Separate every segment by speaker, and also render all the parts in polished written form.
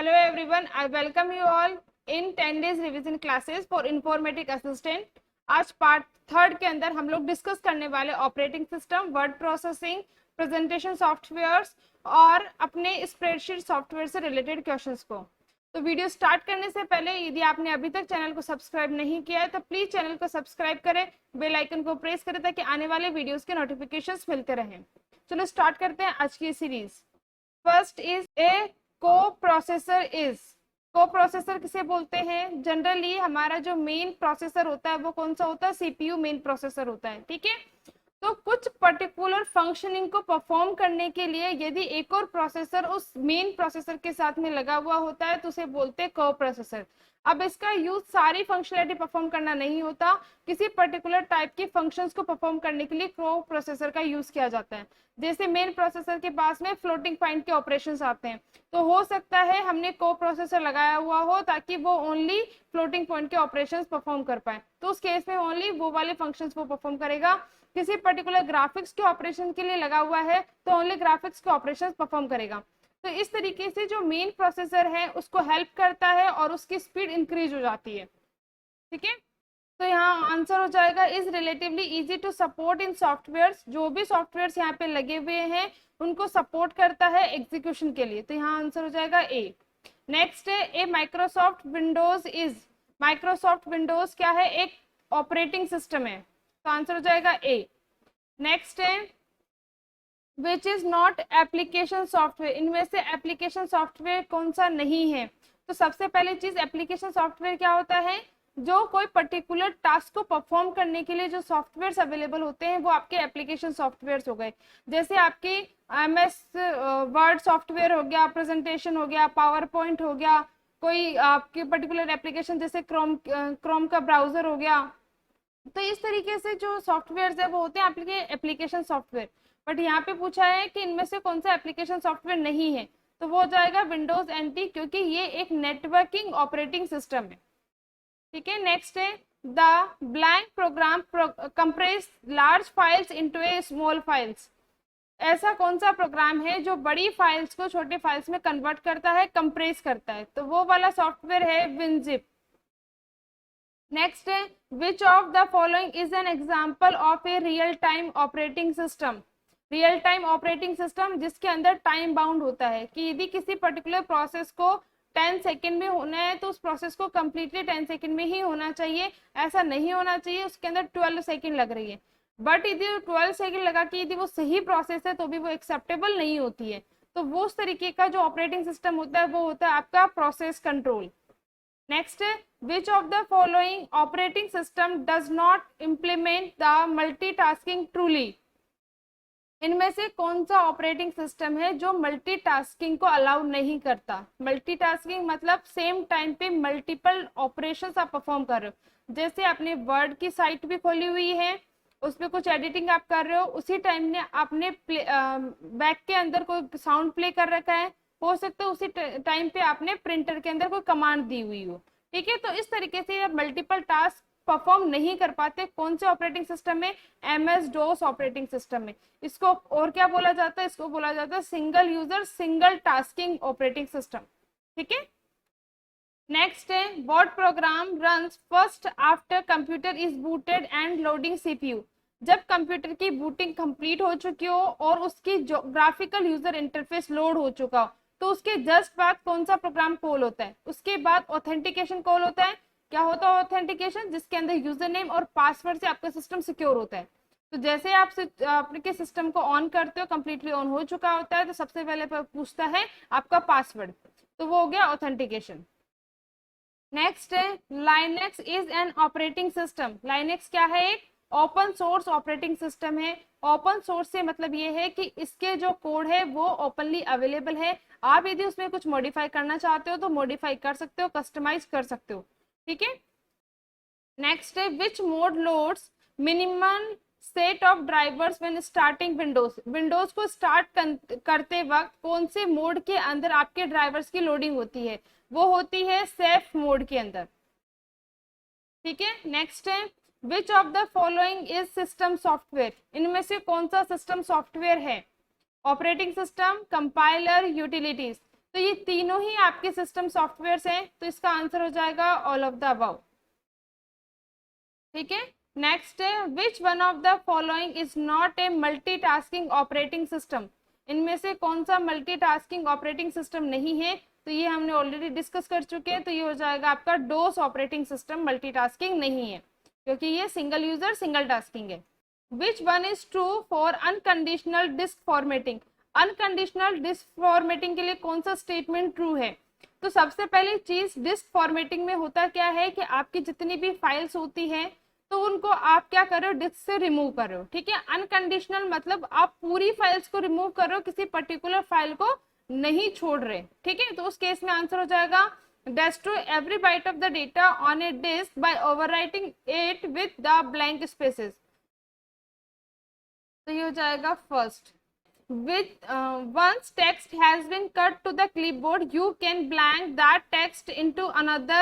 Speaker 1: Hello everyone, I welcome you all in 10 days revision classes for informatic assistant. आज part third के अंदर हम लोग डिस्कस करने वाले operating system, word processing, presentation softwares और अपने स्प्रेडशीट सॉफ्टवेयर से रिलेटेड क्वेश्चंस को। तो वीडियो स्टार्ट करने से पहले यदि आपने अभी तक चैनल को सब्सक्राइब नहीं किया है तो प्लीज चैनल को सब्सक्राइब करें, बेल आइकन को प्रेस करें ताकि आने वाले वीडियोस के नोटिफिकेशंस मिलते रहें। चलो स्टार्ट करते हैं आज की सीरीज। फर्स्ट इज ए को प्रोसेसर किसे बोलते हैं? जनरली हमारा जो मेन प्रोसेसर होता है वो कौन सा होता है? सीपीयू मेन प्रोसेसर होता है। ठीक है, तो कुछ पर्टिकुलर फंक्शनिंग को परफॉर्म करने के लिए यदि एक और प्रोसेसर उस मेन प्रोसेसर के साथ में लगा हुआ होता है तो उसे बोलते हैं को प्रोसेसर। अब इसका यूज सारी फंक्शनलिटी परफॉर्म करना नहीं होता, किसी पर्टिकुलर टाइप की फंक्शंस को परफॉर्म करने के लिए को प्रोसेसर का यूज किया जाता है। जैसे मेन प्रोसेसर के पास में फ्लोटिंग पॉइंट के ऑपरेशंस आते हैं, तो हो सकता है हमने को प्रोसेसर लगाया हुआ हो ताकि वो ओनली फ्लोटिंग पॉइंट के ऑपरेशंस परफॉर्म कर पाए, तो उस केस में ओनली वो वाले फंक्शंस वो परफॉर्म करेगा। किसी पर्टिकुलर ग्राफिक्स के ऑपरेशन के लिए लगा हुआ है तो ओनली ग्राफिक्स के ऑपरेशंस परफॉर्म करेगा। तो इस तरीके से जो मेन प्रोसेसर है उसको हेल्प करता है और उसकी स्पीड इंक्रीज हो जाती है। ठीक है, तो यहाँ आंसर हो जाएगा is relatively easy to support in softwares. जो भी सॉफ्टवेयर्स यहाँ पे लगे हुए हैं उनको सपोर्ट करता है एग्जीक्यूशन के लिए, तो यहाँ आंसर हो जाएगा ए। नेक्स्ट है ए Microsoft Windows is. Microsoft Windows क्या है? एक ऑपरेटिंग सिस्टम है, तो आंसर हो जाएगा ए। नेक्स्ट है which is not application software. इनमें से एप्लीकेशन सॉफ्टवेयर कौन सा नहीं है? तो सबसे पहले चीज, एप्लीकेशन सॉफ्टवेयर क्या होता है? जो कोई पर्टिकुलर टास्क को परफॉर्म करने के लिए जो सॉफ्टवेयर्स अवेलेबल होते हैं वो आपके एप्लीकेशन सॉफ्टवेयर्स हो गए। जैसे आपकी एमएस वर्ड सॉफ्टवेयर हो गया, प्रेजेंटेशन हो गया, पावर पॉइंट हो गया, कोई आपकी पर्टिकुलर एप्लीकेशन जैसे क्रोम का ब्राउजर हो गया। तो इस तरीके से जो सॉफ्टवेयर है वो होते हैं आपके एप्लीकेशन सॉफ्टवेयर। बट यहाँ पे पूछा है कि इनमें से कौन सा एप्लीकेशन सॉफ्टवेयर नहीं है, तो वो हो जाएगा विंडोज एनटी, क्योंकि ये एक नेटवर्किंग ऑपरेटिंग सिस्टम है। ठीक है, नेक्स्ट है the blank program compress large files into a small files. ऐसा कौन सा प्रोग्राम है जो बड़ी फाइल्स को छोटे फाइल्स में कन्वर्ट करता है, कंप्रेस करता है? तो वो वाला सॉफ्टवेयर है विनजिप। नेक्स्ट है which of the following is an example of a real time operating system. Real time operating system जिसके अंदर टाइम बाउंड होता है कि यदि किसी पर्टिकुलर प्रोसेस को 10 सेकेंड में होना है तो उस प्रोसेस को कम्प्लीटली 10 सेकेंड में ही होना चाहिए, ऐसा नहीं होना चाहिए उसके अंदर 12 सेकेंड लग रही है। बट यदि 12 सेकेंड लगा के यदि वो सही प्रोसेस है तो भी वो एक्सेप्टेबल नहीं होती है। तो वो उस तरीके का जो ऑपरेटिंग सिस्टम होता है वो होता है आपका प्रोसेस कंट्रोल। नेक्स्ट है which of the following operating system does not implement the multitasking truly. इनमें से कौन सा ऑपरेटिंग सिस्टम है जो मल्टीटास्किंग को अलाउ नहीं करता? मल्टीटास्किंग मतलब सेम टाइम पे मल्टीपल ऑपरेशंस आप परफॉर्म कर रहे हो। जैसे आपने वर्ड की साइट भी खोली हुई है, उस पर कुछ एडिटिंग आप कर रहे हो, उसी टाइम में आपने बैक के अंदर कोई साउंड प्ले कर रखा है, हो सकता है उसी टाइम पे आपने प्रिंटर के अंदर कोई कमांड दी हुई हो। ठीक है, तो इस तरीके से मल्टीपल टास्क परफॉर्म नहीं कर पाते। कौन से ऑपरेटिंग सिस्टम में? एमएस डोस ऑपरेटिंग सिस्टम में। इसको और क्या बोला जाता है? इसको बोला जाता है single user single tasking operating system. ठीक है, नेक्स्ट है what program runs first after computer is booted and loading CPU. जब कंप्यूटर की बूटिंग कंप्लीट हो चुकी हो और उसकी ग्राफिकल यूजर इंटरफेस लोड हो चुका हो तो उसके जस्ट बाद कौन सा प्रोग्राम कॉल होता है? उसके बाद ऑथेंटिकेशन कॉल होता है। क्या होता है ऑथेंटिकेशन? जिसके अंदर यूजर नेम और पासवर्ड से आपका सिस्टम सिक्योर होता है। तो जैसे आप आपके सिस्टम को ऑन करते हो, कंप्लीटली ऑन हो चुका होता है, तो सबसे पहले पूछता है आपका पासवर्ड, तो वो हो गया ऑथेंटिकेशन। नेक्स्ट है Linux is an operating system. Linux क्या है? एक ओपन सोर्स ऑपरेटिंग सिस्टम है। ओपन सोर्स से मतलब ये है कि इसके जो कोड है वो ओपनली अवेलेबल है। आप यदि उसमें कुछ मॉडिफाई करना चाहते हो तो मॉडिफाई कर सकते हो, कस्टमाइज कर सकते हो। ठीक है, नेक्स्ट है which mode loads minimum set of drivers when starting Windows. Windows को स्टार्ट करते वक्त कौन से मोड के अंदर आपके ड्राइवर्स की लोडिंग होती है? वो होती है सेफ मोड के अंदर। ठीक है, नेक्स्ट है which of the following is system software. इनमें से कौन सा सिस्टम सॉफ्टवेयर है? Operating system, compiler, utilities. तो ये तीनों ही आपके सिस्टम सॉफ्टवेयर हैं, तो इसका आंसर हो जाएगा ऑल ऑफ द अबव। ठीक है, नेक्स्ट है which one of the following is not A multitasking operating system. इनमें से कौन सा मल्टीटास्किंग ऑपरेटिंग सिस्टम नहीं है, तो ये हमने ऑलरेडी डिस्कस कर चुके हैं, तो ये हो जाएगा आपका डोस ऑपरेटिंग सिस्टम मल्टीटास्किंग नहीं है, क्योंकि ये सिंगल यूजर सिंगल टास्किंग है। Which one is true for unconditional disk formatting. Unconditional disk formatting के लिए कौन सा स्टेटमेंट ट्रू है, तो सबसे पहली चीज डिस्क फॉर्मेटिंग में होता क्या है कि आपकी जितनी भी फाइल्स होती हैं तो उनको आप क्या कर रहे हो, डिस्क से रिमूव कर रहे हो। ठीक है, अनकंडीशनल मतलब आप पूरी फाइल्स को रिमूव कर रहे हो, किसी पर्टिकुलर फाइल को नहीं छोड़ रहे। ठीक है, तो उस केस में आंसर हो जाएगा destroy every byte of the data on a disk by overwriting it with the blank spaces। तो ये हो जाएगा first. with once text has been cut to the clipboard you can blank that text into another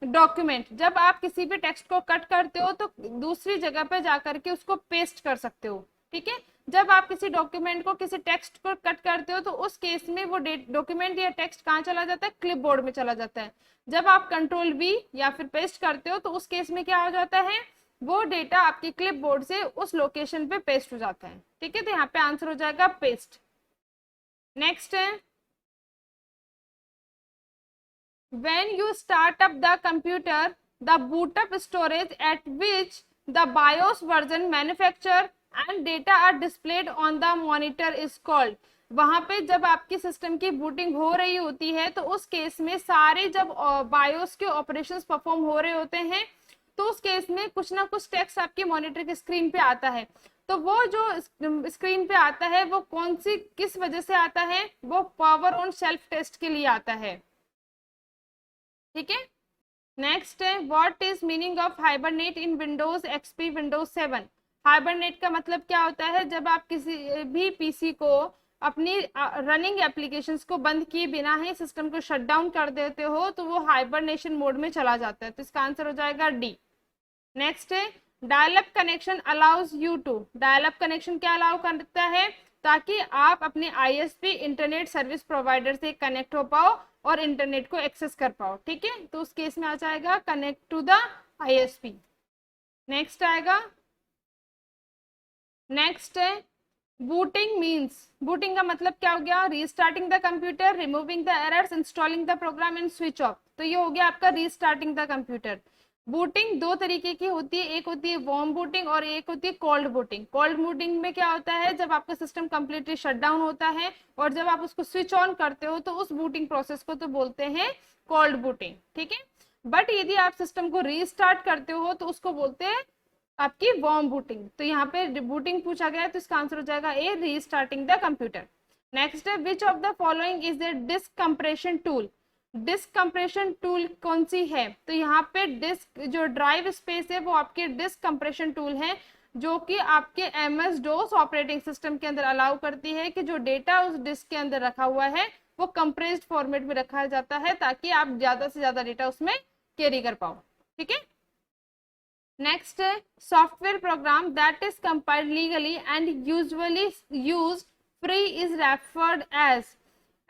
Speaker 1: document। जब आप किसी भी text को cut करते हो तो दूसरी जगह पे जाकर के उसको पेस्ट कर सकते हो। ठीक है, जब आप किसी डॉक्यूमेंट को किसी टेक्स्ट को कट करते हो तो उस केस में वो डॉक्यूमेंट या टेक्स्ट कहाँ चला जाता है, क्लिपबोर्ड में चला जाता है। जब आप कंट्रोल V या फिर पेस्ट करते हो तो उस केस में क्या हो जाता है, वो डेटा आपके क्लिपबोर्ड से उस लोकेशन पे पेस्ट हो जाता है। ठीक है, तो यहाँ पे आंसर हो जाएगा पेस्ट। नेक्स्ट है when you start up the computer the boot up storage at which the BIOS version manufacture and data are displayed on the monitor is called। वहां पे जब आपकी सिस्टम की बूटिंग हो रही होती है तो उस केस में सारे जब बायोस के ऑपरेशंस परफॉर्म हो रहे होते हैं तो उस केस में कुछ ना कुछ टेक्स्ट आपके मॉनिटर की स्क्रीन पे आता है। तो वो जो स्क्रीन पे आता है वो कौन सी किस वजह से आता है, वो पावर ऑन शेल्फ टेस्ट के लिए आता है। ठीक है, नेक्स्ट है what is meaning of hibernate in Windows XP Windows 7। Hibernate का मतलब क्या होता है, जब आप किसी भी पीसी को अपनी रनिंग एप्लीकेशंस को बंद किए बिना ही सिस्टम को शट डाउन कर देते हो तो वो हाइबरनेशन मोड में चला जाता है, तो इसका आंसर हो जाएगा डी। नेक्स्ट है dial up connection allows you to. Dial up connection क्या अलाउ करता है, ताकि आप अपने आईएसपी इंटरनेट सर्विस प्रोवाइडर से कनेक्ट हो पाओ और इंटरनेट को एक्सेस कर पाओ। ठीक है, तो उस केस में आ जाएगा connect to the ISP. Next आएगा, नेक्स्ट है बूटिंग मीन्स। बूटिंग का मतलब क्या हो गया, restarting the computer, removing the errors, installing the program and switch off. तो ये हो गया आपका रीस्टार्टिंग द कंप्यूटर। बूटिंग दो तरीके की होती है, एक होती है वार्म बूटिंग और एक होती है कोल्ड बूटिंग। कोल्ड बूटिंग में क्या होता है, जब आपका सिस्टम कंप्लीटली शट डाउन होता है और जब आप उसको स्विच ऑन करते हो तो उस बूटिंग प्रोसेस को तो बोलते हैं कोल्ड बूटिंग। ठीक है, बट यदि आप सिस्टम को रीस्टार्ट करते हो तो उसको बोलते हैं आपकी वार्म बूटिंग। तो यहाँ पे बूटिंग पूछा गया है तो इसका आंसर हो जाएगा A, restarting the computer. Next है which of the following is the disk compression tool. Disk compression tool कौन सी है, तो यहाँ पे डिस्क जो ड्राइव स्पेस है वो आपके डिस्क कंप्रेशन टूल है, जो कि आपके MS DOS ऑपरेटिंग सिस्टम के अंदर अलाउ करती है कि जो डेटा उस डिस्क के अंदर रखा हुआ है वो कंप्रेस्ड फॉर्मेट में रखा जाता है ताकि आप ज्यादा से ज्यादा डेटा उसमें कैरी कर पाओ। ठीक है, नेक्स्ट है software program that is compiled legally and usually used free is referred as.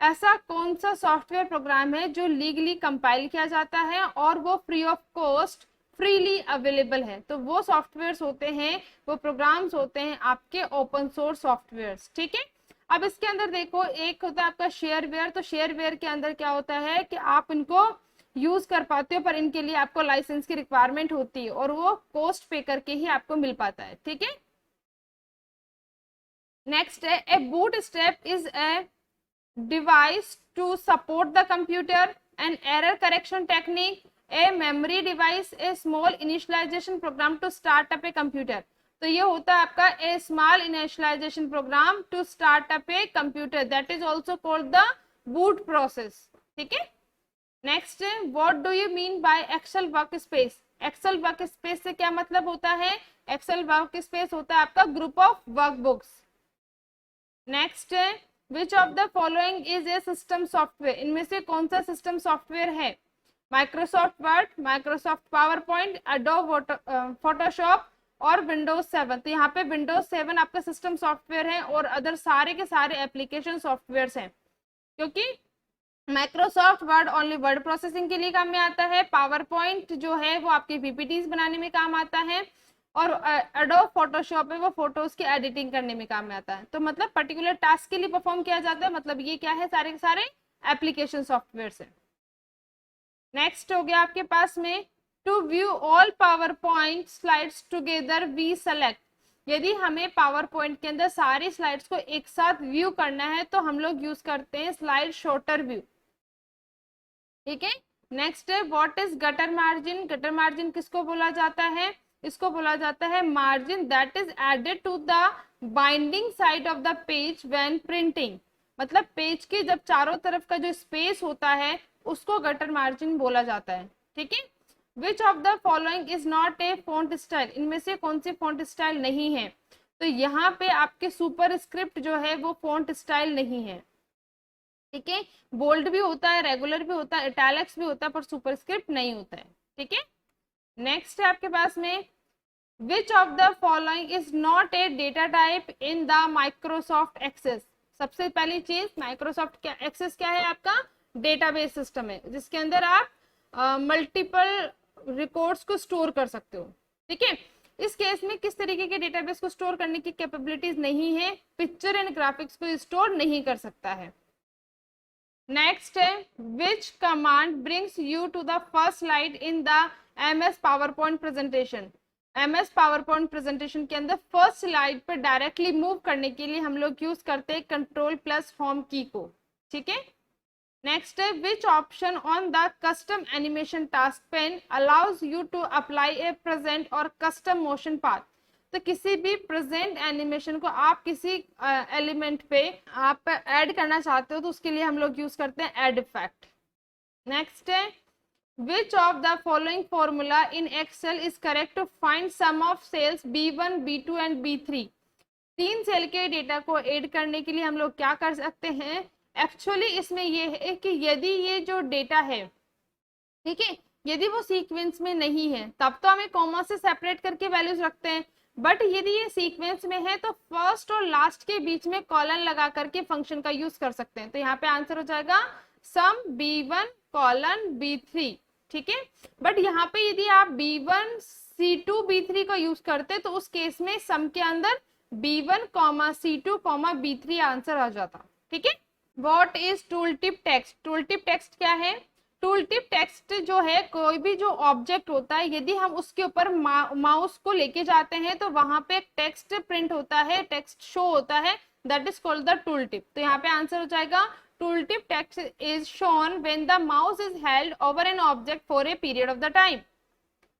Speaker 1: ऐसा कौन सा सॉफ्टवेयर प्रोग्राम है जो लीगली कंपाइल किया जाता है और वो free of cost freely available है, तो वो सॉफ्टवेयर्स होते हैं, वो प्रोग्राम्स होते हैं आपके ओपन सोर्स सॉफ्टवेयर्स। ठीक है, अब इसके अंदर देखो एक होता है आपका शेयरवेयर। तो शेयरवेयर के अंदर क्या होता है कि आप इनको यूज कर पाते हो पर इनके लिए आपको लाइसेंस की रिक्वायरमेंट होती है और वो कॉस्ट पे करके ही आपको मिल पाता है। ठीक है, नेक्स्ट है a bootstrap is a device to support the computer, an error correction technique, a memory device, a small initialization program to start up a computer। तो ये होता है आपका a small initialization program to start up a computer, that is also called the boot process। ठीक है, next है what do you mean by Excel workspace। Excel workspace से क्या मतलब होता है, Excel workspace होता है आपका ग्रुप ऑफ वर्कबुक्स। नेक्स्ट है which of the following is a system software. इनमें से कौन सा सिस्टम सॉफ्टवेयर है, Microsoft word, Microsoft power point, adobe Photoshop और विंडोज 7। तो यहाँ पे विंडोज 7 आपका सिस्टम सॉफ्टवेयर है और अदर सारे के सारे एप्लीकेशन सॉफ्टवेयर हैं, क्योंकि Microsoft word only word processing के लिए काम में आता है। पावर पॉइंट जो है वो आपके पीपीटीज बनाने में काम आता है। और एडोब फोटोशॉप है वो फोटोज की एडिटिंग करने में काम में आता है। तो मतलब पर्टिकुलर टास्क के लिए परफॉर्म किया जाता है, मतलब ये क्या है, सारे के सारे एप्लीकेशन सॉफ्टवेयर है। नेक्स्ट हो गया आपके पास में to view all PowerPoint slides together we select. यदि हमें पावर पॉइंट के अंदर सारी स्लाइड्स को एक साथ व्यू करना है तो हम लोग यूज करते हैं स्लाइड शॉर्टर व्यू। ठीक है। नेक्स्ट है what is gutter margin. Gutter margin किसको बोला जाता है, इसको बोला जाता है margin that is added to the binding side of the page when printing. मतलब पेज के जब चारों तरफ का जो स्पेस होता है उसको गटर मार्जिन बोला जाता है। ठीक है। Which of the following is not A font style. इनमें से कौन सी फॉन्ट स्टाइल नहीं है, तो यहाँ पे आपके सुपर स्क्रिप्ट जो है वो फॉन्ट स्टाइल नहीं है। ठीक है। बोल्ड भी होता है, रेगुलर भी होता है, इटैलिक्स भी होता है, पर सुपरस्क्रिप्ट नहीं होता है। ठीक है। नेक्स्ट है आपके पास में which of the following is not a data type in the Microsoft Access. सबसे पहली चीज माइक्रोसॉफ्ट क्या एक्सेस क्या है, आपका डेटाबेस सिस्टम है जिसके अंदर आप मल्टीपल रिकॉर्ड्स को स्टोर कर सकते हो। ठीक है। इस केस में किस तरीके के डेटाबेस को स्टोर करने की कैपेबिलिटीज नहीं है, पिक्चर एंड ग्राफिक्स को स्टोर नहीं कर सकता है। नेक्स्ट है which command brings you to the first slide in the MS PowerPoint presentation. MS PowerPoint presentation के अंदर फर्स्ट स्लाइड पर डायरेक्टली मूव करने के लिए हम लोग यूज करते हैं कंट्रोल+ होम की को। ठीक है। नेक्स्ट है which option on the custom animation task pane allows you to apply a present और कस्टम मोशन पाथ। तो किसी भी प्रेजेंट एनिमेशन को आप किसी एलिमेंट पे आप ऐड करना चाहते हो तो उसके लिए हम लोग यूज करते हैं ऐड इफेक्ट। नेक्स्ट है which of the following formula in Excel is correct to find sum of cells B1 B2 and B3। 3 cell के डेटा को ऐड करने के लिए हम लोग क्या कर सकते हैं, एक्चुअली इसमें ये है कि यदि ये जो डेटा है, ठीक है, यदि वो सीक्वेंस में नहीं है तब तो हमें कॉमा से सेपरेट करके वैल्यूज रखते हैं, बट यदि ये सीक्वेंस में है तो फर्स्ट और लास्ट के बीच में कॉलन लगा करके फंक्शन का यूज कर सकते हैं। तो यहाँ पे आंसर हो जाएगा सम B1 कॉलन B3। ठीक है। बट यहाँ पे यदि आप B1 C2 B3 का यूज करते तो उस केस में सम के अंदर B1 C2 B3 आंसर आ जाता। ठीक है। What is tool tip text. Tool tip text क्या है, टूल टिप टेक्स्ट जो है कोई भी जो ऑब्जेक्ट होता है यदि हम उसके ऊपर माउस को लेके जाते हैं तो वहां पे एक टेक्स्ट प्रिंट होता है, टेक्स्ट शो होता है, that is called the tooltip. तो यहाँ पे आंसर हो जाएगा tooltip text is shown when the mouse is held over an object for a period of the time.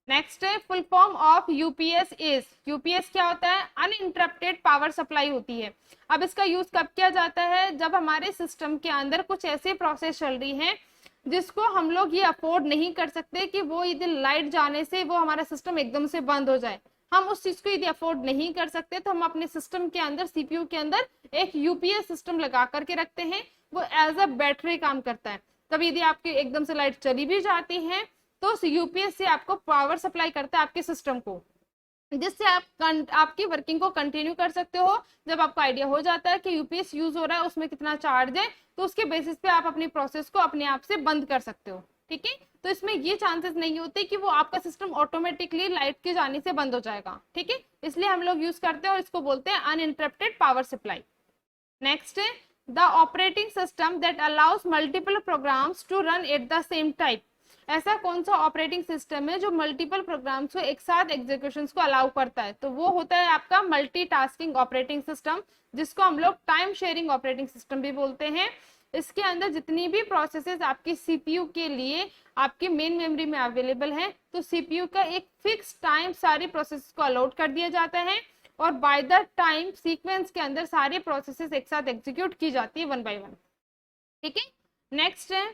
Speaker 1: Next है full form of UPS is. UPS क्या होता है, uninterrupted power supply होती है। अब इसका यूज कब किया जाता है, जब हमारे सिस्टम के अंदर कुछ ऐसे प्रोसेस चल रही है जिसको हम लोग ये अफोर्ड नहीं कर सकते कि वो यदि लाइट जाने से वो हमारा सिस्टम एकदम से बंद हो जाए। हम उस चीज को यदि अफोर्ड नहीं कर सकते तो हम अपने सिस्टम के अंदर सीपीयू के अंदर एक यूपीएस सिस्टम लगा करके रखते हैं, वो एज अ बैटरी काम करता है। तब यदि आपकी एकदम से लाइट चली भी जाती है तो यूपीएस से आपको पावर सप्लाई करता है आपके सिस्टम को, जिससे आप आपकी वर्किंग को कंटिन्यू कर सकते हो। जब आपको आइडिया हो जाता है कि यूपीएस यूज हो रहा है उसमें कितना चार्ज है तो उसके बेसिस पे आप अपनी प्रोसेस को अपने आप से बंद कर सकते हो। ठीक है। तो इसमें ये चांसेस नहीं होते कि वो आपका सिस्टम ऑटोमेटिकली लाइट के जाने से बंद हो जाएगा। ठीक है। इसलिए हम लोग यूज करते हैं और इसको बोलते हैं अनइंटरप्टेड पावर सप्लाई। नेक्स्ट है the operating system that allows multiple programs to run at the same time. ऐसा कौन सा ऑपरेटिंग सिस्टम है जो मल्टीपल प्रोग्राम्स को एक साथ एग्जीक्यूशंस को अलाउ करता है, तो वो होता है आपका मल्टीटास्किंग ऑपरेटिंग सिस्टम, जिसको हम लोग टाइम शेयरिंग ऑपरेटिंग सिस्टम भी बोलते हैं। इसके अंदर जितनी भी प्रोसेसेस आपकी सीपीयू के लिए आपकी मेन मेमोरी में अवेलेबल है तो सीपीयू का एक फिक्स टाइम सारी प्रोसेस को अलॉट कर दिया जाता है और बाय द टाइम सीक्वेंस के अंदर सारी प्रोसेसेस एक साथ एग्जीक्यूट की जाती है वन बाय वन। ठीक है। नेक्स्ट है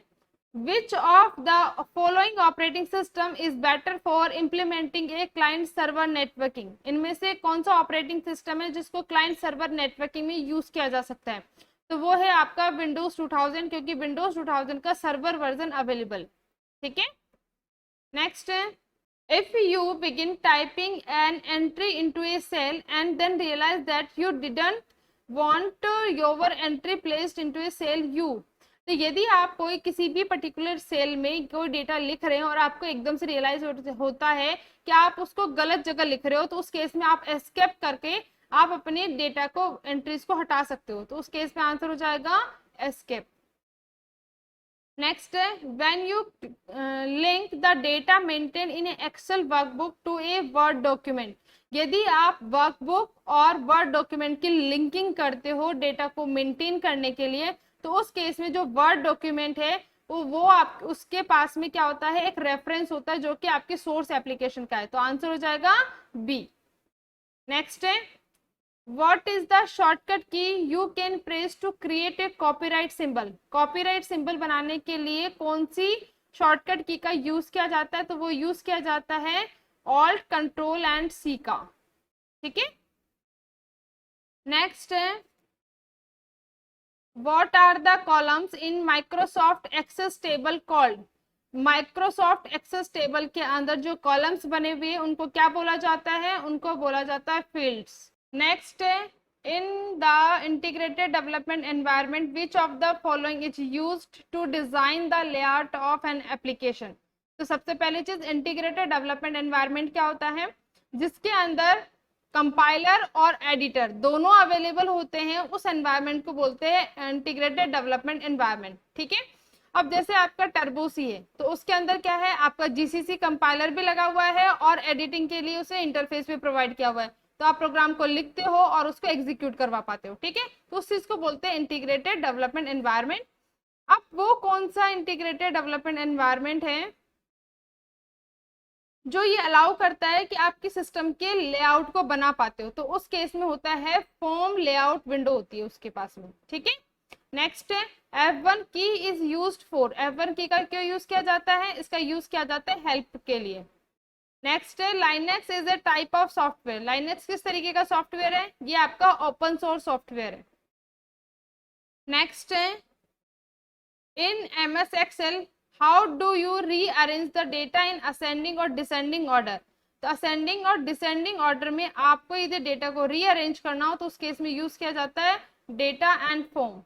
Speaker 1: Which of the following operating system is better for implementing a client server networking? इनमें से कौन सा ऑपरेटिंग सिस्टम है जिसको क्लाइंट सर्वर नेटवर्किंग में यूज किया जा सकता है, तो वो है आपका विंडोज 2000, क्योंकि विंडोज 2000 का सर्वर वर्जन अवेलेबल। ठीक है। नेक्स्ट है if you begin typing an entry into a cell and then realize that you didn't want your entry placed into a cell U, तो यदि आप कोई किसी भी पर्टिकुलर सेल में कोई डेटा लिख रहे हैं और आपको एकदम से रियलाइज होता है कि आप उसको गलत जगह लिख रहे हो, तो उस केस में आप एस्केप करके आप अपने डेटा को, एंट्रीज को हटा सकते हो। तो उस केस में आंसर हो जाएगा एस्केप। नेक्स्ट है, when you link the data maintain in Excel workbook to a word document. यदि आप वर्कबुक और वर्ड डॉक्यूमेंट की लिंकिंग करते हो डेटा को मेंटेन करने के लिए, तो उस केस में जो वर्ड डॉक्यूमेंट है वो आप उसके पास में क्या होता है, एक रेफरेंस होता है जो कि आपके सोर्स एप्लीकेशन का है। तो आंसर हो जाएगा बी। नेक्स्ट है, What is the shortcut key you can press to create a copyright symbol? Copyright symbol बनाने के लिए कौन सी शॉर्टकट की का यूज किया जाता है? तो वो यूज किया जाता है Alt, Control and C का। ठीक है। नेक्स्ट है, What are the columns in Microsoft Access table called? Microsoft Access table के अंदर जो कॉलम्स बने हुए हैं उनको क्या बोला जाता है? उनको बोला जाता है फील्ड्स। नेक्स्ट है, in the integrated development environment which of the following is used to design the layout of an application. तो सबसे पहली चीज, इंटीग्रेटेड डेवलपमेंट एनवायरनमेंट क्या होता है? जिसके अंदर कंपाइलर और एडिटर दोनों अवेलेबल होते हैं, उस एनवायरनमेंट को बोलते हैं इंटीग्रेटेड डेवलपमेंट एनवायरनमेंट। ठीक है। अब जैसे आपका टर्बो सी है, तो उसके अंदर क्या है, आपका जीसीसी कंपाइलर भी लगा हुआ है और एडिटिंग के लिए उसे इंटरफेस भी प्रोवाइड किया हुआ है। तो आप प्रोग्राम को लिखते हो और उसको एग्जीक्यूट करवा पाते हो। ठीक है। तो उस चीज को बोलते हैं इंटीग्रेटेड डेवलपमेंट एनवायरनमेंट। अब वो कौन सा इंटीग्रेटेड डेवलपमेंट एनवायरनमेंट है जो ये अलाउ करता है कि आपके सिस्टम के लेआउट को बना पाते हो? तो उस केस में होता है फॉर्म लेआउट विंडो होती है उसके पास में। ठीक है। नेक्स्ट है, F1 की इज यूज्ड फॉर। F1 की का क्यों यूज किया जाता है? इसका यूज किया जाता है हेल्प के लिए। नेक्स्ट है, Linux is a type of software. Linux किस तरीके का सॉफ्टवेयर है? ये आपका ओपन सोर्स सॉफ्टवेयर है। नेक्स्ट है, in MS Excel how do you rearrange the data in ascending और डिसेंडिंग ऑर्डर। तो असेंडिंग और डिसेंडिंग ऑर्डर में आपको यदि डेटा को रीअरेंज करना हो तो उस केस में यूज किया जाता है डेटा एंड फॉर्म।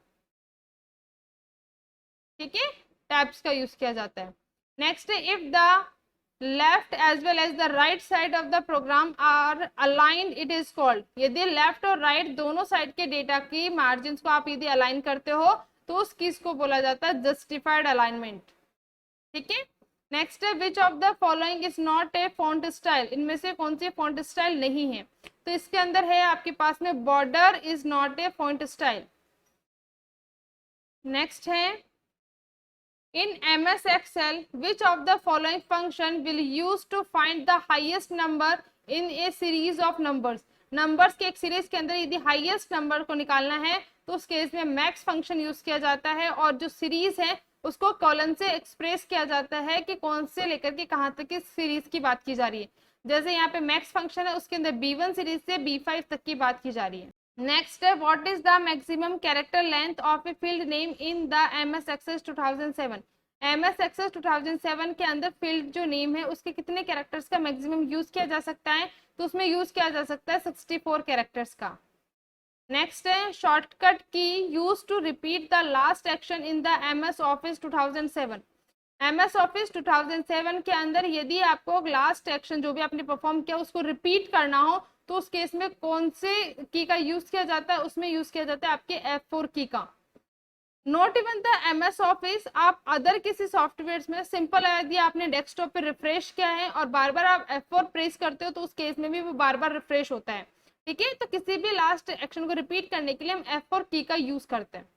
Speaker 1: ठीक है, टैब्स का यूज किया जाता है। नेक्स्ट है, if the left as well as the right side of the program are aligned it is called. यदि लेफ्ट और राइट दोनों साइड के डेटा की मार्जिन को आप यदि अलाइन करते हो तो उस चीज को बोला जाता है जस्टिफाइड अलाइनमेंट। ठीक है। नेक्स्ट है, which of the following is not A font style. इनमें से कौन सी फॉन्ट स्टाइल नहीं है? तो इसके अंदर है आपके पास में border is not A font style. Next है, in MS Excel which of the following function will use to find the highest number in a series of numbers। Numbers के एक सीरीज के अंदर यदि हाईएस्ट नंबर को निकालना है तो उस केस में मैक्स फंक्शन यूज किया जाता है, और जो सीरीज है उसको कॉलन से एक्सप्रेस किया जाता है कि कौन से लेकर के कहां तक की सीरीज की बात की जा रही है। जैसे यहाँ पे मैक्स फंक्शन है, उसके अंदर B1 सीरीज से B5 तक की बात की जा रही है। नेक्स्ट है, what is the maximum character length of a field name in the MS Access 2007। MS Access 2007 के अंदर फील्ड जो नेम है उसके कितने कैरेक्टर्स का मैक्सिमम यूज किया जा सकता है? तो उसमें यूज किया जा सकता है 64 कैरेक्टर्स का। नेक्स्ट है, shortcut key use to repeat the last action in the MS Office 2007। MS Office 2007 के अंदर यदि आपको लास्ट एक्शन जो भी आपने परफॉर्म किया उसको रिपीट करना हो तो उस केस में कौन से की का यूज किया जाता है? उसमें यूज किया जाता है आपके F4 की का। Not even the MS Office, आप अदर किसी सॉफ्टवेयर में सिंपल यदि आपने डेस्कटॉप पे रिफ्रेश किया है और बार बार आप F4 प्रेस करते हो तो उस केस में भी वो बार बार रिफ्रेश होता है। ठीक है। तो किसी भी लास्ट एक्शन को रिपीट करने के लिए हम F4 की का यूज करते हैं।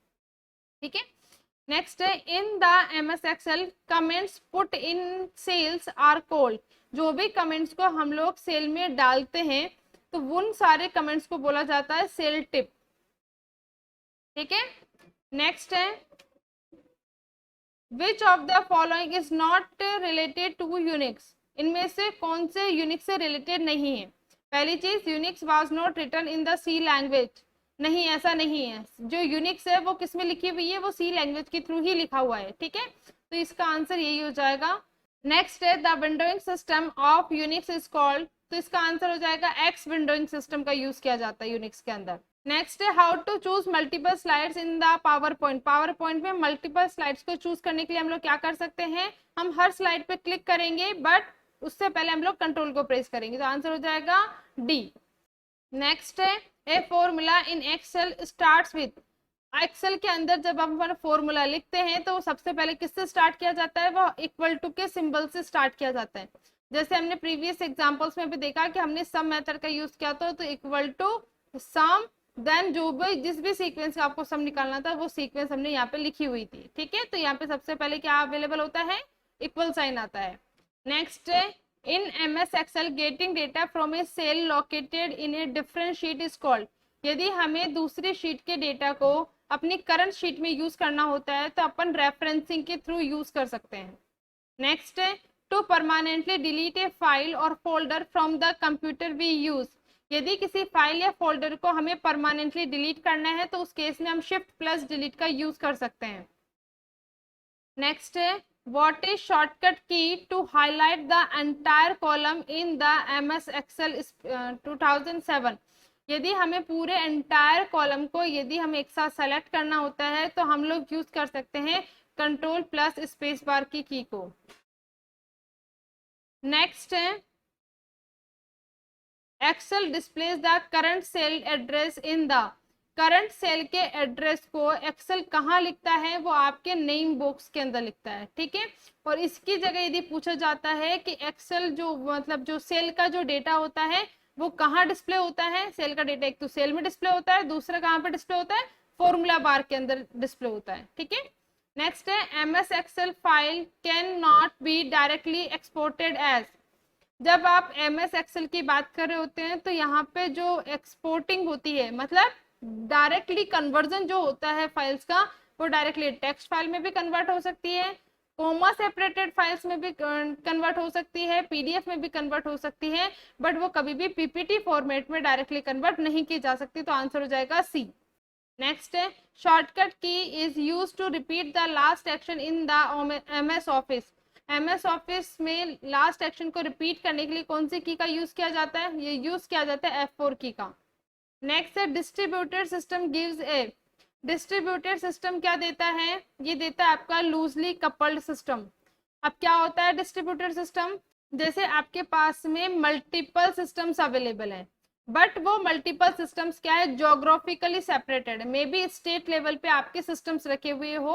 Speaker 1: ठीक है। नेक्स्ट है, in the MS Excel comments put in cells are called. जो भी कमेंट्स को हम लोग सेल में डालते हैं तो उन सारे कमेंट्स को बोला जाता है सेल टिप। ठीक है। नेक्स्ट है, which of the following is not related to Unix. इनमें से कौन से यूनिक्स से रिलेटेड नहीं है? पहली चीज, Unix was not written in the C language. नहीं, ऐसा नहीं है। जो यूनिक्स है वो किसमें लिखी हुई है? वो सी लैंग्वेज के थ्रू ही लिखा हुआ है। ठीक है। तो इसका आंसर यही हो जाएगा। नेक्स्ट है, the windowing system of Unix is called. तो इसका आंसर हो जाएगा X विंडोइंग सिस्टम का यूज किया जाता है यूनिक्स के अंदर। नेक्स्ट है how to choose multiple slides in the PowerPoint. PowerPoint में मल्टीपल स्लाइड्स को चूज करने के लिए हम लोग क्या कर सकते हैं, हम हर स्लाइड पे क्लिक करेंगे बट उससे पहले हम लोग कंट्रोल को प्रेस करेंगे, तो आंसर हो जाएगा डी। नेक्स्ट है a formula in Excel starts with. Excel के अंदर जब हम अपना फॉर्मूला लिखते हैं तो सबसे पहले किससे स्टार्ट किया जाता है, वो इक्वल टू के सिंबल से स्टार्ट किया जाता है। जैसे हमने प्रीवियस एग्जांपल्स में भी देखा कि हमने सम मेथड का यूज किया था, तो इक्वल टू सम, देन जो भी जिस भी सीक्वेंस का आपको सम निकालना था वो सीक्वेंस हमने यहाँ पे लिखी हुई थी। ठीक है, तो यहाँ पे सबसे पहले क्या अवेलेबल होता है, इक्वल साइन आता है। नेक्स्ट है in MS Excel getting data from a cell located in a different sheet is called. यदि हमें दूसरी शीट के डेटा को अपनी करंट शीट में यूज करना होता है तो अपन रेफरेंसिंग के थ्रू यूज कर सकते हैं। नेक्स्ट है to permanently delete a file और folder from the computer we use. यदि किसी फाइल या फोल्डर को हमें परमानेंटली डिलीट करना है तो उस केस में हम शिफ्ट प्लस डिलीट का यूज कर सकते हैं। नेक्स्ट है what is shortcut key to highlight the entire column in the MS Excel 2007। यदि हमें पूरे एंटायर कॉलम को यदि हमें एक साथ सेलेक्ट करना होता है तो हम लोग यूज कर सकते हैं कंट्रोल प्लस स्पेस बार की को। नेक्स्ट है Excel displays the current cell address in the. Current cell के एड्रेस को एक्सेल कहाँ लिखता है, वो आपके नेम बॉक्स के अंदर लिखता है। ठीक है, और इसकी जगह यदि पूछा जाता है कि एक्सेल जो मतलब जो सेल का जो डेटा होता है वो कहाँ डिस्प्ले होता है, सेल का डेटा एक तो सेल में डिस्प्ले होता है, दूसरा कहाँ पे डिस्प्ले होता है, फॉर्मूला बार के अंदर डिस्प्ले होता है। ठीक है, नेक्स्ट है MS Excel file can not be directly exported as. जब आप MS Excel की बात कर रहे होते हैं तो यहाँ पे जो एक्सपोर्टिंग होती है मतलब डायरेक्टली कन्वर्जन जो होता है फाइल्स का, वो डायरेक्टली टेक्स्ट फाइल में भी कन्वर्ट हो सकती है, कोमा सेपरेटेड फाइल्स में भी कन्वर्ट हो सकती है, PDF में भी कन्वर्ट हो सकती है, बट वो कभी भी PPT फॉर्मेट में डायरेक्टली कन्वर्ट नहीं की जा सकती, तो आंसर हो जाएगा सी। नेक्स्ट है shortcut key is use to repeat the last action in the MS office. MS office में लास्ट एक्शन को रिपीट करने के लिए कौन सी की का यूज किया जाता है, ये यूज किया जाता है F4 की का। नेक्स्ट है डिस्ट्रीब्यूटेड सिस्टम गिव्स ए। डिस्ट्रीब्यूटेड सिस्टम क्या देता है, ये देता है आपका लूजली कपल्ड सिस्टम। अब क्या होता है डिस्ट्रीब्यूटेड सिस्टम, जैसे आपके पास में मल्टीपल सिस्टम्स अवेलेबल हैं बट वो मल्टीपल सिस्टम्स क्या है, geographically separated, may be state level पे आपके सिस्टम्स रखे हुए हो।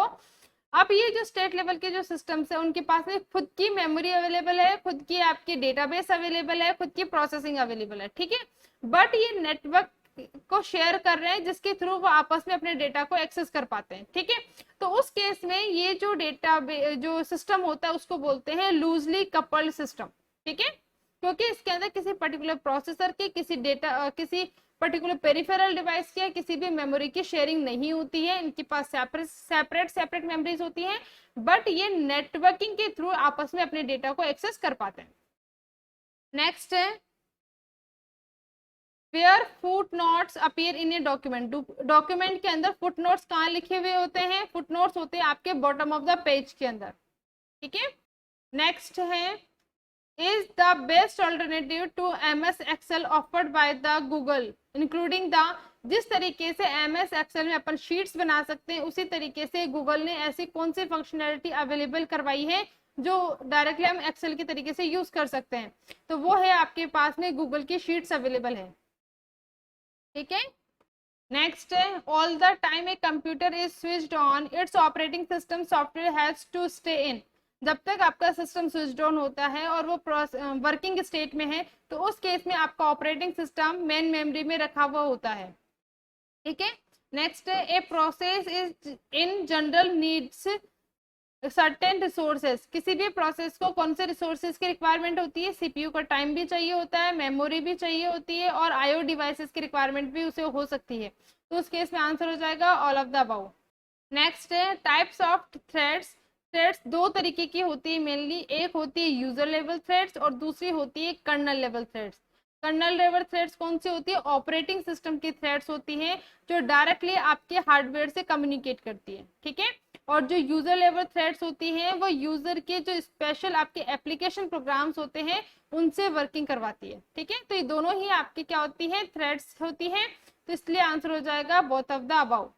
Speaker 1: अब ये जो स्टेट लेवल के जो सिस्टम्स है उनके पास में खुद की मेमोरी अवेलेबल है, खुद की आपकी डेटाबेस अवेलेबल है, खुद की प्रोसेसिंग अवेलेबल है। ठीक है, बट ये नेटवर्क को शेयर कर रहे हैं जिसके थ्रू वो आपस में अपने डेटा को एक्सेस कर पाते हैं। ठीक है, तो उस केस में ये जो डेटा जो सिस्टम होता है उसको बोलते हैं लूजली कपल्ड सिस्टम। ठीक है, क्योंकि इसके अंदर किसी पर्टिकुलर प्रोसेसर के किसी डेटा किसी पर्टिकुलर पेरिफेरल डिवाइस की किसी भी मेमोरी की शेयरिंग नहीं होती है, इनके पास सेपरेट मेमोरीज होती हैं, बट ये नेटवर्किंग के थ्रू आपस में अपने डेटा को एक्सेस कर पाते हैं। नेक्स्ट है where footnotes appear in a document. Document के अंदर फुट नोट्स कहाँ लिखे हुए होते हैं, फुट नोट्स होते हैं आपके बॉटम ऑफ द पेज के अंदर। ठीक है, नेक्स्ट है is the best alternative to MS Excel offered by the Google including the. जिस तरीके से MS Excel में अपन शीट्स बना सकते हैं उसी तरीके से गूगल ने ऐसी कौन सी फंक्शनैलिटी अवेलेबल करवाई है जो डायरेक्टली हम एक्सेल के तरीके से यूज कर सकते हैं, तो वो है आपके पास में गूगल की शीट्स अवेलेबल है। ठीक है, नेक्स्ट है all the time a computer is switched on its operating system software has to stay in. जब तक आपका सिस्टम स्विच्ड ऑन होता है और वो वर्किंग स्टेट में है तो उस केस में आपका ऑपरेटिंग सिस्टम मेन मेमोरी में रखा हुआ होता है। ठीक है, नेक्स्ट है a process is in general needs certain resources. किसी भी प्रोसेस को कौन से रिसोर्सेज की रिक्वायरमेंट होती है, CPU का टाइम भी चाहिए होता है, मेमोरी भी चाहिए होती है और IO डिवाइसेस की रिक्वायरमेंट भी उसे हो सकती है, तो उस केस में आंसर हो जाएगा all of the above. Next है टाइप्स ऑफ थ्रेड्स। थ्रेड्स दो तरीके की होती है मेनली, एक होती है यूजर लेवल थ्रेड्स और दूसरी होती है kernel level threads. Kernel level threads कौन सी होती है, ऑपरेटिंग सिस्टम की थ्रेड्स होती है जो डायरेक्टली आपके हार्डवेयर से कम्युनिकेट करती है। ठीक है, और जो यूजर लेवल थ्रेड्स होती हैं वो यूजर के जो स्पेशल आपके एप्लीकेशन प्रोग्राम्स होते हैं उनसे वर्किंग करवाती है। ठीक है, तो ये दोनों ही आपकी क्या होती है, थ्रेड्स होती हैं। तो इसलिए आंसर हो जाएगा both of the above.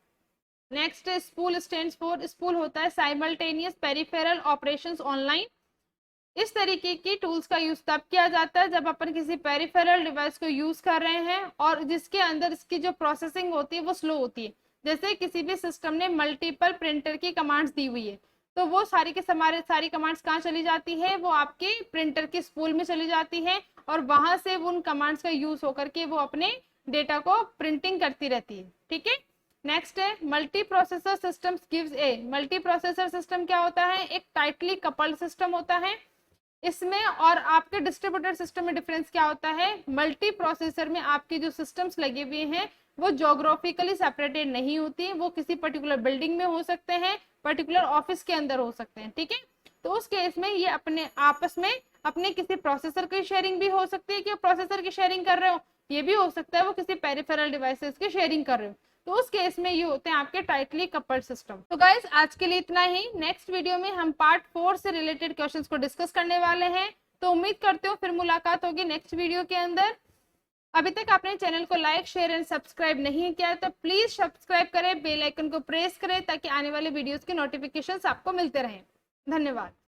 Speaker 1: Next spool stands for, spool होता है साइमल्टेनियस पेरिफेरल ऑपरेशंस ऑनलाइन। इस तरीके की टूल्स का यूज तब किया जाता है जब अपन किसी पेरिफेरल डिवाइस को यूज कर रहे हैं और जिसके अंदर इसकी जो प्रोसेसिंग होती है वो स्लो होती है। जैसे किसी भी सिस्टम ने मल्टीपल प्रिंटर की कमांड्स दी हुई है, तो वो सारी के सारी कमांड्स कहाँ चली जाती है, वो आपके प्रिंटर की स्पूल में चली जाती है और वहां से उन कमांड्स का यूज होकर के वो अपने डेटा को प्रिंटिंग करती रहती है। ठीक है, नेक्स्ट है मल्टी प्रोसेसर सिस्टम गिव्स ए। मल्टी प्रोसेसर सिस्टम क्या होता है, एक टाइटली कपल्ड सिस्टम होता है। इसमें और आपके डिस्ट्रीब्यूटर सिस्टम में डिफरेंस क्या होता है, मल्टी प्रोसेसर में आपके जो सिस्टम्स लगे हुए हैं वो ज्योग्राफिकली सेपरेटेड नहीं होती, वो किसी पर्टिकुलर बिल्डिंग में हो सकते हैं, पर्टिकुलर ऑफिस के अंदर हो सकते हैं। ठीक है, तो उस केस में ये अपने आपस में अपने किसी प्रोसेसर की शेयरिंग भी हो सकती है कि प्रोसेसर की शेयरिंग कर रहे हो, ये भी हो सकता है वो किसी पेरिफेरल डिवाइसेस की शेयरिंग कर रहे हो। तो उस केस में ये होते हैं आपके टाइटली कपल्ड सिस्टम। तो गाइस आज के लिए इतना ही। नेक्स्ट वीडियो में हम पार्ट 4 से रिलेटेड क्वेश्चंस को डिस्कस करने वाले हैं। तो उम्मीद करते हो फिर मुलाकात होगी नेक्स्ट वीडियो के अंदर। अभी तक आपने चैनल को लाइक शेयर एंड सब्सक्राइब नहीं किया तो प्लीज सब्सक्राइब करें, बेल आइकन को प्रेस करें ताकि आने वाले वीडियोस के नोटिफिकेशंस आपको मिलते रहें। धन्यवाद।